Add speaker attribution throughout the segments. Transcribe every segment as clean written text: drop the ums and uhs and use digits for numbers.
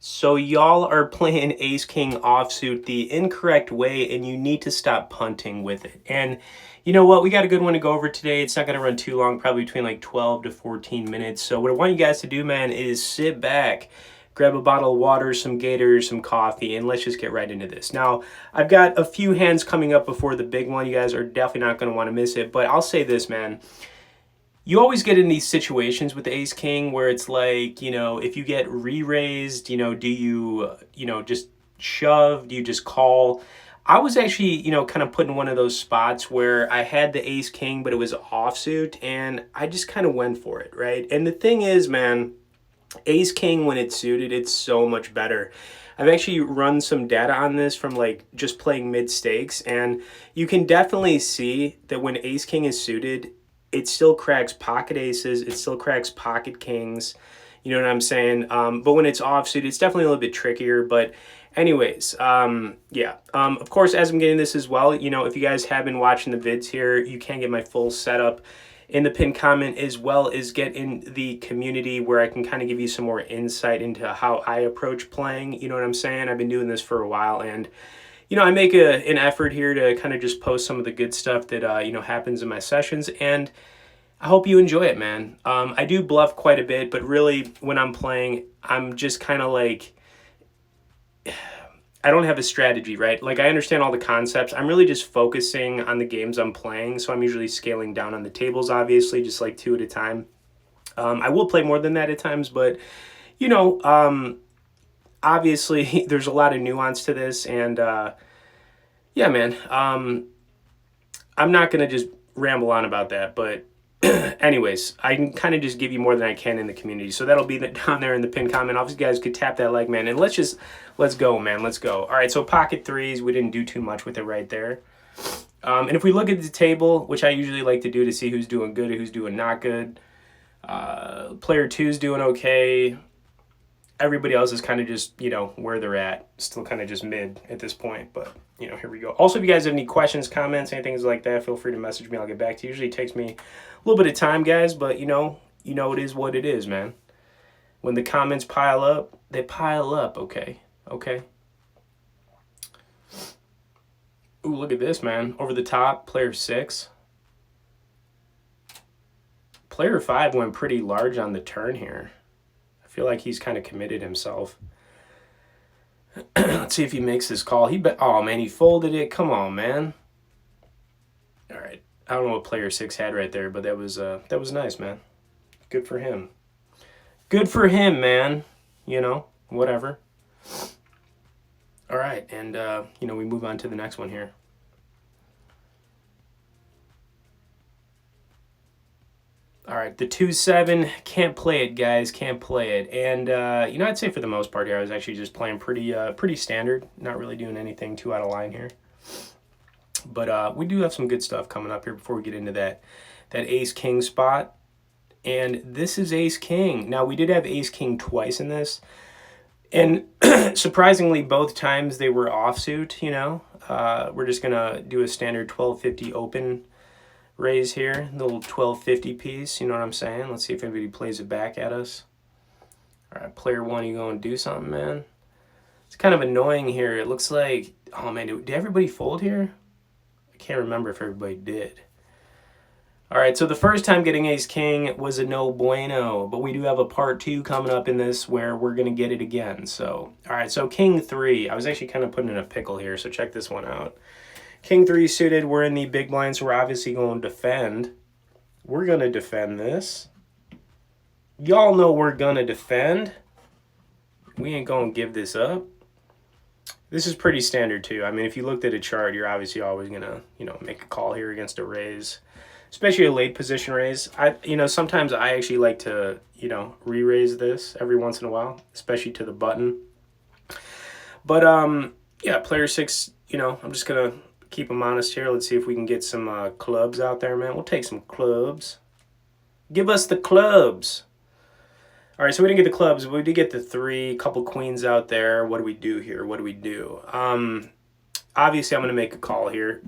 Speaker 1: So y'all are playing ace king offsuit the incorrect way, and you need to stop punting with it. And you know what? We got a good one to go over today. It's not going to run too long, probably between like 12 to 14 minutes. So what I want you guys to do, man, is sit back, grab a bottle of water, some gators, some coffee, and let's just get right into this. Now, I've got a few hands coming up before the big one. You guys are definitely not going to want to miss it. But I'll say this, man. You always get in these situations with the ace king where it's like, if you get re-raised, do you, just shove? Do you just call? I was actually, kind of put in one of those spots where I had the ace king, but it was offsuit, and I just kind of went for it, right? And the thing is, man, ace king when it's suited, it's so much better. I've actually run some data on this from like just playing mid stakes, and you can definitely see that when ace king is suited, it still cracks pocket aces, it still cracks pocket kings. You know what I'm saying? But when it's offsuit, it's definitely a little bit trickier. But anyways, yeah. Of course, as I'm getting this as well, if you guys have been watching the vids here, you can get my full setup in the pinned comment, as well as get in the community where I can kind of give you some more insight into how I approach playing. You know what I'm saying? I've been doing this for a while, and I make an effort here to kind of just post some of the good stuff that, happens in my sessions, and I hope you enjoy it, man. I do bluff quite a bit, but really when I'm playing, I'm just kind of like, I don't have a strategy, right? Like, I understand all the concepts. I'm really just focusing on the games I'm playing, so I'm usually scaling down on the tables, obviously, just like 2 at a time. I will play more than that at times, but, you know, obviously there's a lot of nuance to this, and yeah, man, I'm not gonna just ramble on about that, but anyways, I can kind of just give you more than I can in the community, so that'll be down there in the pinned comment. Obviously, you guys could tap that like, man, and let's go, man, let's go. All right, so pocket threes, we didn't do too much with it right there. And if we look at the table, which I usually like to do to see who's doing good or who's doing not good, player two's doing okay. Everybody else is kind of just, where they're at. Still kind of just mid at this point, but, here we go. Also, if you guys have any questions, comments, anything like that, feel free to message me. I'll get back to you. Usually it takes me a little bit of time, guys, but, it is what it is, man. When the comments pile up, they pile up, okay? Okay. Ooh, look at this, man. Over the top, player 6. Player 5 went pretty large on the turn here. I feel like he's kind of committed himself. Let's see if he makes this call. Oh, man, he folded it. Come on, man. All right. I don't know what player 6 had right there, but that was nice, man. Good for him. Good for him, man. Whatever. All right, and, we move on to the next one here. All right, the 2-7, can't play it, guys, can't play it. And, I'd say for the most part here, I was actually just playing pretty standard, not really doing anything too out of line here. But we do have some good stuff coming up here before we get into that ace-king spot. And this is ace-king. Now, we did have ace-king twice in this. And surprisingly, both times they were offsuit, We're just going to do a standard 1250 open raise here, little 1250 piece, you know what I'm saying? Let's see if anybody plays it back at us. All right, player 1, you going to do something, man? It's kind of annoying here. It looks like, oh man, did everybody fold here? I can't remember if everybody did. All right, so the first time getting ace-king was a no bueno, but we do have a part 2 coming up in this where we're going to get it again. So, all right, so king 3. I was actually kind of putting in a pickle here, so check this one out. King 3 suited, we're in the big blind, so we're obviously going to defend. We're going to defend this. Y'all know we're going to defend. We ain't going to give this up. This is pretty standard, too. I mean, if you looked at a chart, you're obviously always going to, make a call here against a raise, especially a late position raise. Sometimes I actually like to, re-raise this every once in a while, especially to the button. But, yeah, player 6, I'm just going to keep them honest here. Let's see if we can get some clubs out there, man. We'll take some clubs. Give us the clubs. All right, so we didn't get the clubs, but we did get the 3, couple queens out there. What do we do here? What do we do? Obviously, I'm going to make a call here.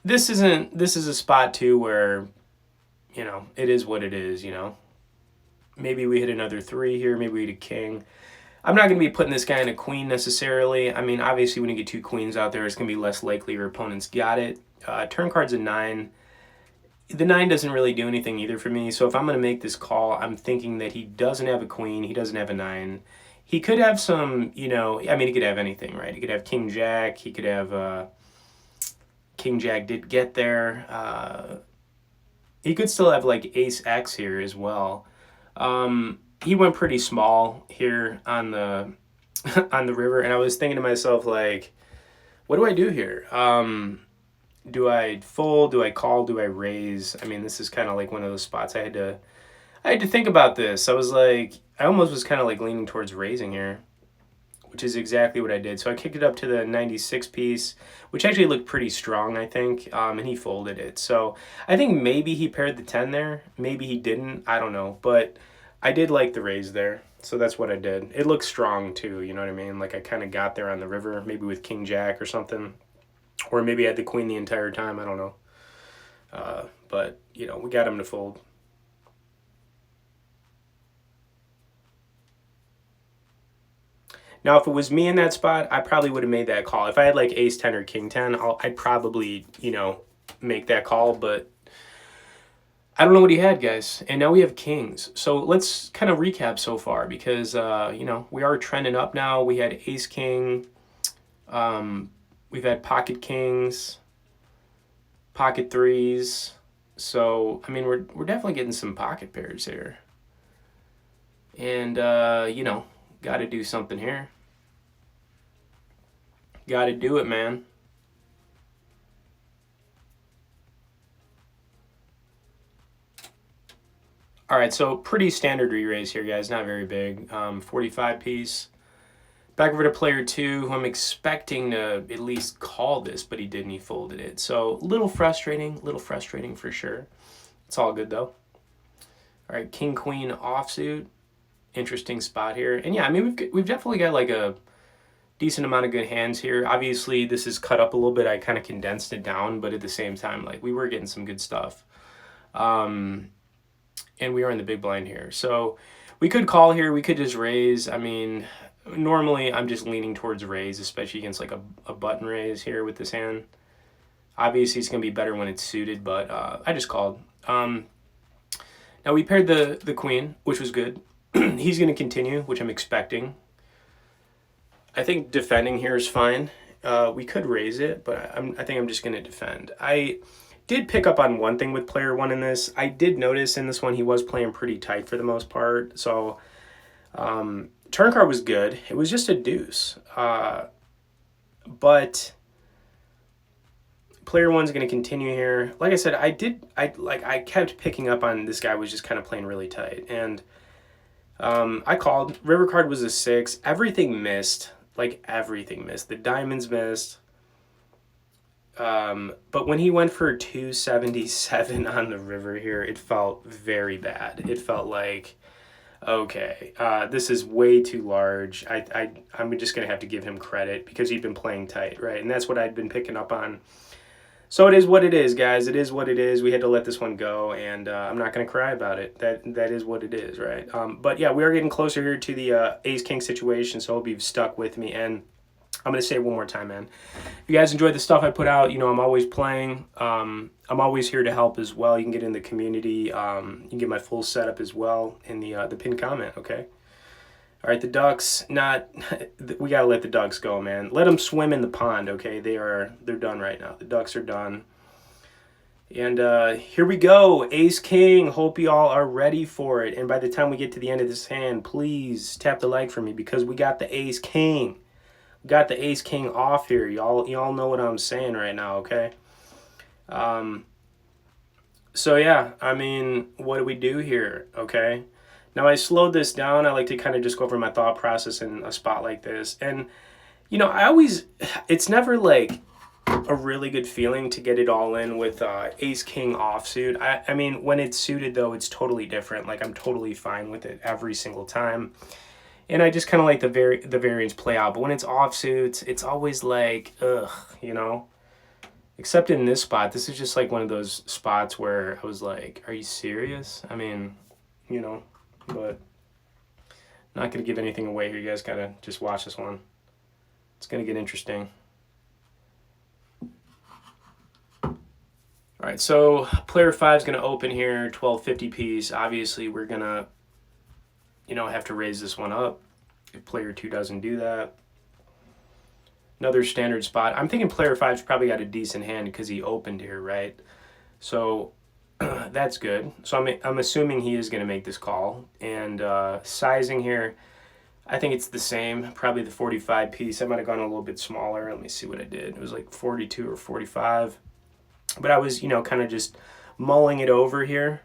Speaker 1: This is a spot, too, where, it is what it is, Maybe we hit another 3 here. Maybe we hit a king. I'm not going to be putting this guy in a queen necessarily. I mean, obviously when you get 2 queens out there, it's going to be less likely your opponent's got it. Turn card's a 9. The 9 doesn't really do anything either for me. So if I'm going to make this call, I'm thinking that he doesn't have a queen. He doesn't have a 9. He could have some, you know, I mean, he could have anything, right? He could have king jack. He could have king jack did get there. He could still have like ace X here as well. He went pretty small here on the on the river, and I was thinking to myself, like, what do I do here? Do I fold? Do I call? Do I raise? I mean, this is kind of like one of those spots I had to think about this. I was like, I almost was kind of like leaning towards raising here, which is exactly what I did. So I kicked it up to the 96 piece, which actually looked pretty strong, I think, and he folded it. So I think maybe he paired the 10 there. Maybe he didn't. I don't know. But I did like the raise there. So that's what I did. It looked strong, too. You know what I mean? Like I kind of got there on the river, maybe with king jack or something. Or maybe I had the queen the entire time. I don't know. But, you know, we got him to fold. Now, if it was me in that spot, I probably would have made that call. If I had like ace 10 or king 10, I'd probably, you know, make that call. But I don't know what he had, guys. And now we have kings. So let's kind of recap so far because, you know, we are trending up now. We had ace king. We've had pocket kings, pocket threes. So, I mean, we're definitely getting some pocket pairs here. And, you know, got to do something here. Got to do it, man. All right, so pretty standard re-raise here, guys. Not very big. 45 piece. Back over to player 2, who I'm expecting to at least call this, but he didn't. He folded it. So a little frustrating for sure. It's all good, though. All right, king, queen, offsuit. Interesting spot here. And yeah, I mean, we've definitely got like a decent amount of good hands here. Obviously, this is cut up a little bit. I kind of condensed it down, but at the same time, like we were getting some good stuff. And we are in the big blind here. So we could call here. We could just raise. I mean, normally I'm just leaning towards raise, especially against like a button raise here with this hand. Obviously, it's going to be better when it's suited, but I just called. Now we paired the queen, which was good. He's going to continue, which I'm expecting. I think defending here is fine. We could raise it, but I think I'm just going to defend. I did pick up on one thing with player 1 in this. I did notice in this one he was playing pretty tight for the most part. So turn card was good. It was just a deuce. But player 1's going to continue here. Like I said, I kept picking up on this guy was just kind of playing really tight. And I called. River card was a 6. Everything missed. Like everything missed. The diamonds missed. But when he went for 277 on the river here, it felt very bad. It felt like, okay, this is way too large. I'm just going to have to give him credit because he'd been playing tight, right? And that's what I'd been picking up on. So it is what it is, guys. It is what it is. We had to let this one go, and I'm not going to cry about it. That is what it is, right? But yeah, we are getting closer here to the ace-king situation, so I hope you've stuck with me. And I'm going to say it one more time, man. If you guys enjoyed the stuff I put out, you know, I'm always playing. I'm always here to help as well. You can get in the community. You can get my full setup as well in the pinned comment, okay? All right, the ducks, we got to let the ducks go, man. Let them swim in the pond, okay? They're done right now. The ducks are done. And here we go, ace-king. Hope you all are ready for it. And by the time we get to the end of this hand, please tap the like for me because we got the ace-king. We got the ace-king off here. Y'all know what I'm saying right now, okay? So yeah, I mean, what do we do here, okay? Now, I slowed this down. I like to kind of just go over my thought process in a spot like this. And, you know, it's never like a really good feeling to get it all in with ace-king offsuit. I mean, when it's suited, though, it's totally different. Like, I'm totally fine with it every single time. And I just kind of like the variance play out. But when it's offsuit, it's always like, ugh, you know? Except in this spot, this is just like one of those spots where I was like, are you serious? I mean, you know. but not going to give anything away here. You guys got to just watch this one. It's going to get interesting. All right, so player 5 is going to open here, 1250 piece. Obviously, we're going to, have to raise this one up if player 2 doesn't do that. Another standard spot. I'm thinking player 5's probably got a decent hand because he opened here, right? So that's good. So I'm assuming he is going to make this call. And sizing here, I think it's the same, probably the 45 piece. I might have gone a little bit smaller. Let me see what I did. It was like 42 or 45. But I was, kind of just mulling it over here,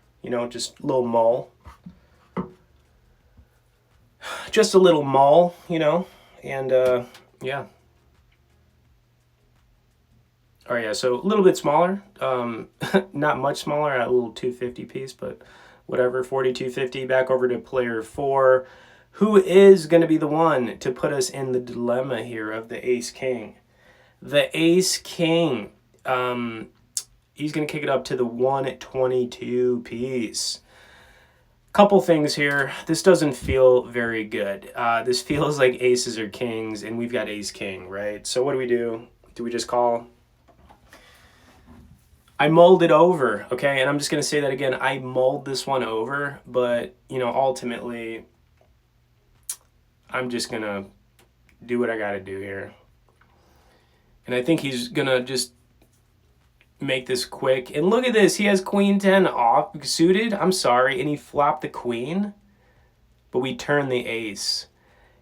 Speaker 1: just a little mull. Just a little mull, and yeah. All right, yeah, so a little bit smaller, not much smaller, a little 250 piece, but whatever, 42.50. Back over to player 4, who is going to be the one to put us in the dilemma here of the ace-king. The ace-king, he's going to kick it up to the 122 piece. Couple things here. This doesn't feel very good. This feels like aces or kings, and we've got ace-king, right? So what do? Do we just call? I mulled it over, okay? And I'm just going to say that again. I mulled this one over, but, ultimately, I'm just going to do what I got to do here. And I think he's going to just make this quick. And look at this. He has queen 10 off suited. I'm sorry. And he flopped the queen, but we turned the ace.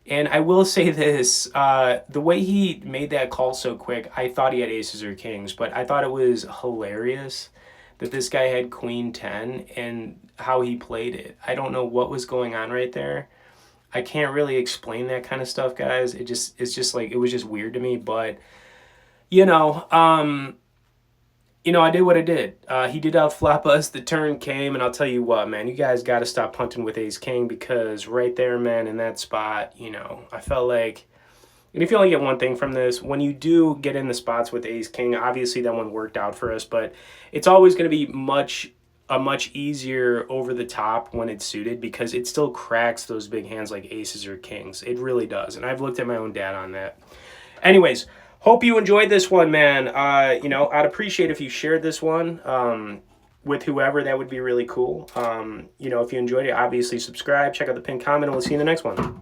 Speaker 1: And I will say this, the way he made that call so quick, I thought he had aces or kings, but I thought it was hilarious that this guy had queen 10 and how he played it. I don't know what was going on right there. I can't really explain that kind of stuff, guys. It's just like, it was just weird to me, but I did what I did. He did outflop us. The turn came, and I'll tell you what, man, you guys got to stop punting with ace-king, because right there, man, in that spot, I felt like, and if you only get one thing from this, when you do get in the spots with ace-king, obviously that one worked out for us, but it's always going to be a much easier over the top when it's suited, because it still cracks those big hands like aces or kings. It really does, and I've looked at my own data on that. Anyways, hope you enjoyed this one, man. I'd appreciate if you shared this one with whoever. That would be really cool. If you enjoyed it, obviously subscribe, check out the pinned comment, and we'll see you in the next one.